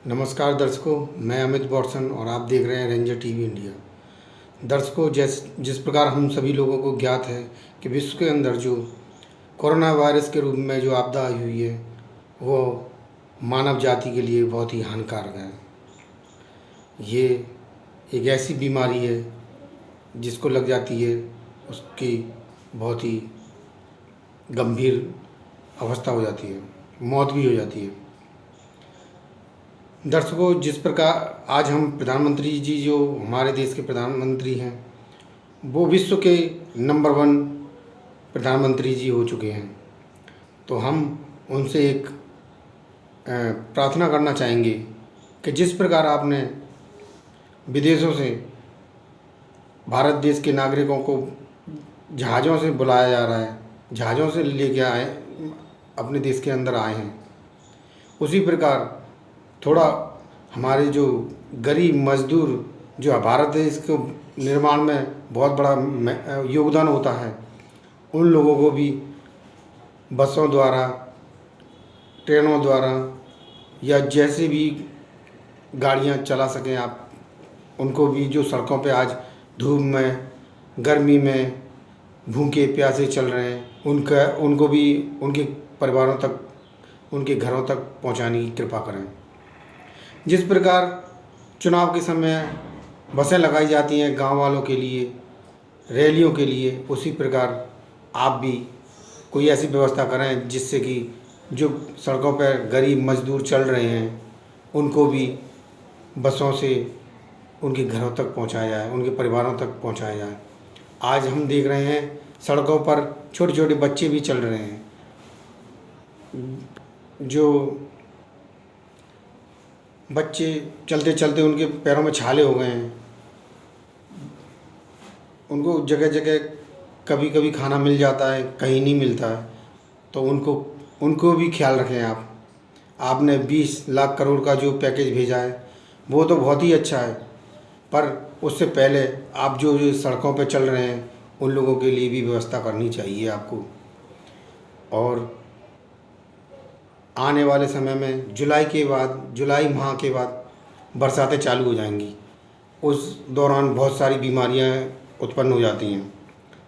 नमस्कार दर्शकों, मैं अमित बॉर्सन और आप देख रहे हैं रेंजर टीवी इंडिया। दर्शकों, जिस प्रकार हम सभी लोगों को ज्ञात है कि विश्व के अंदर जो कोरोना वायरस के रूप में जो आपदा आई हुई है वो मानव जाति के लिए बहुत ही हानिकारक है। ये एक ऐसी बीमारी है जिसको लग जाती है उसकी बहुत ही गंभीर अवस्था हो जाती है, मौत भी हो जाती है। दर्शकों, जिस प्रकार आज हम प्रधानमंत्री जी जो हमारे देश के प्रधानमंत्री हैं वो विश्व के नंबर 1 प्रधानमंत्री जी हो चुके हैं, तो हम उनसे एक प्रार्थना करना चाहेंगे कि जिस प्रकार आपने विदेशों से भारत देश के नागरिकों को जहाज़ों से बुलाया जा रहा है, जहाज़ों से लेके आए अपने देश के अंदर आए हैं, उसी प्रकार थोड़ा हमारे जो गरीब मज़दूर जो भारत देश के निर्माण में बहुत बड़ा योगदान होता है, उन लोगों को भी बसों द्वारा, ट्रेनों द्वारा या जैसे भी गाड़ियां चला सकें आप, उनको भी जो सड़कों पे आज धूप में, गर्मी में भूखे प्यासे चल रहे हैं, उनको भी उनके परिवारों तक, उनके घरों तक पहुंचाने की कृपा करें। जिस प्रकार चुनाव के समय बसें लगाई जाती हैं गांव वालों के लिए, रैलियों के लिए, उसी प्रकार आप भी कोई ऐसी व्यवस्था करें जिससे कि जो सड़कों पर गरीब मज़दूर चल रहे हैं उनको भी बसों से उनके घरों तक पहुंचाया जाए, उनके परिवारों तक पहुंचाया जाए। आज हम देख रहे हैं सड़कों पर छोटे छोटे बच्चे भी चल रहे हैं, जो बच्चे चलते चलते उनके पैरों में छाले हो गए हैं, उनको जगह जगह कभी कभी खाना मिल जाता है, कहीं नहीं मिलता है, तो उनको भी ख्याल रखें आप। आपने 20 लाख करोड़ का जो पैकेज भेजा है वो तो बहुत ही अच्छा है, पर उससे पहले आप जो सड़कों पर चल रहे हैं उन लोगों के लिए भी व्यवस्था करनी चाहिए आपको। और आने वाले समय में जुलाई माह के बाद बरसातें चालू हो जाएंगी, उस दौरान बहुत सारी बीमारियां उत्पन्न हो जाती हैं,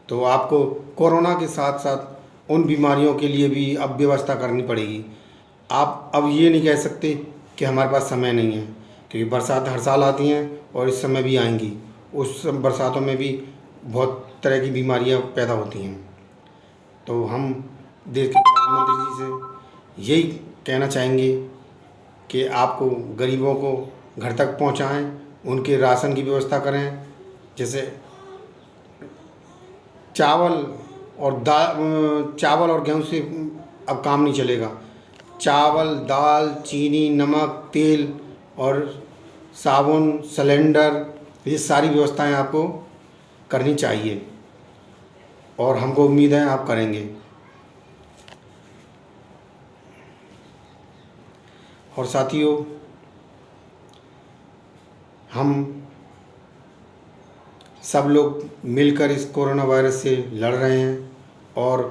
तो आपको कोरोना के साथ साथ उन बीमारियों के लिए भी अब व्यवस्था करनी पड़ेगी। आप अब ये नहीं कह सकते कि हमारे पास समय नहीं है, क्योंकि बरसात हर साल आती हैं और इस समय भी आएंगी। उस बरसातों में भी बहुत तरह की बीमारियां पैदा होती हैं। तो हम देश के प्रधानमंत्री जी से यही कहना चाहेंगे कि आपको गरीबों को घर तक पहुंचाएं, उनके राशन की व्यवस्था करें। जैसे चावल और गेहूं से अब काम नहीं चलेगा। चावल, दाल, चीनी, नमक, तेल और साबुन, सिलेंडर, ये सारी व्यवस्थाएं आपको करनी चाहिए और हमको उम्मीद है आप करेंगे। और साथियों, हम सब लोग मिलकर इस कोरोना वायरस से लड़ रहे हैं और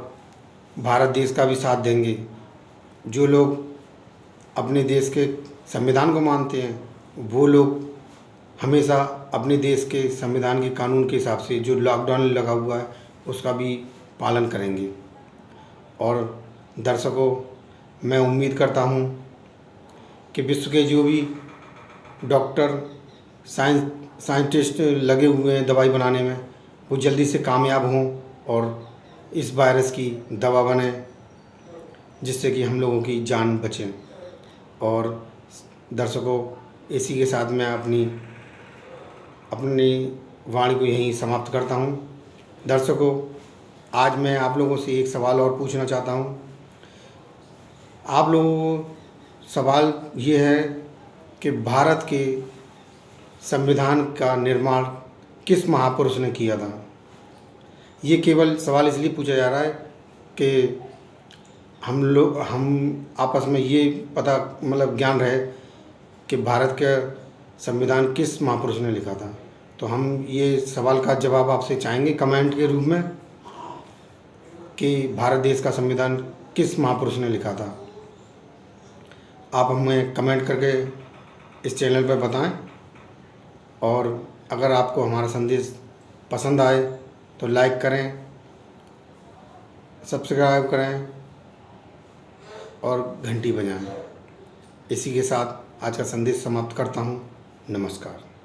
भारत देश का भी साथ देंगे। जो लोग अपने देश के संविधान को मानते हैं वो लोग हमेशा अपने देश के संविधान के कानून के हिसाब से जो लॉकडाउन लगा हुआ है उसका भी पालन करेंगे। और दर्शकों, मैं उम्मीद करता हूँ कि विश्व के जो भी डॉक्टर, साइंटिस्ट लगे हुए हैं दवाई बनाने में, वो जल्दी से कामयाब हों और इस वायरस की दवा बने जिससे कि हम लोगों की जान बचे। और दर्शकों, इसी के साथ मैं अपनी वाणी को यहीं समाप्त करता हूँ। दर्शकों, आज मैं आप लोगों से एक सवाल और पूछना चाहता हूँ। आप लोगों को सवाल ये है कि भारत के संविधान का निर्माण किस महापुरुष ने किया था। ये केवल सवाल इसलिए पूछा जा रहा है कि हम आपस में ये पता ज्ञान रहे कि भारत का संविधान किस महापुरुष ने लिखा था। तो हम ये सवाल का जवाब आपसे चाहेंगे कमेंट के रूप में कि भारत देश का संविधान किस महापुरुष ने लिखा था। आप हमें कमेंट करके इस चैनल पर बताएं। और अगर आपको हमारा संदेश पसंद आए तो लाइक करें, सब्सक्राइब करें और घंटी बजाएं। इसी के साथ आज का संदेश समाप्त करता हूँ। नमस्कार।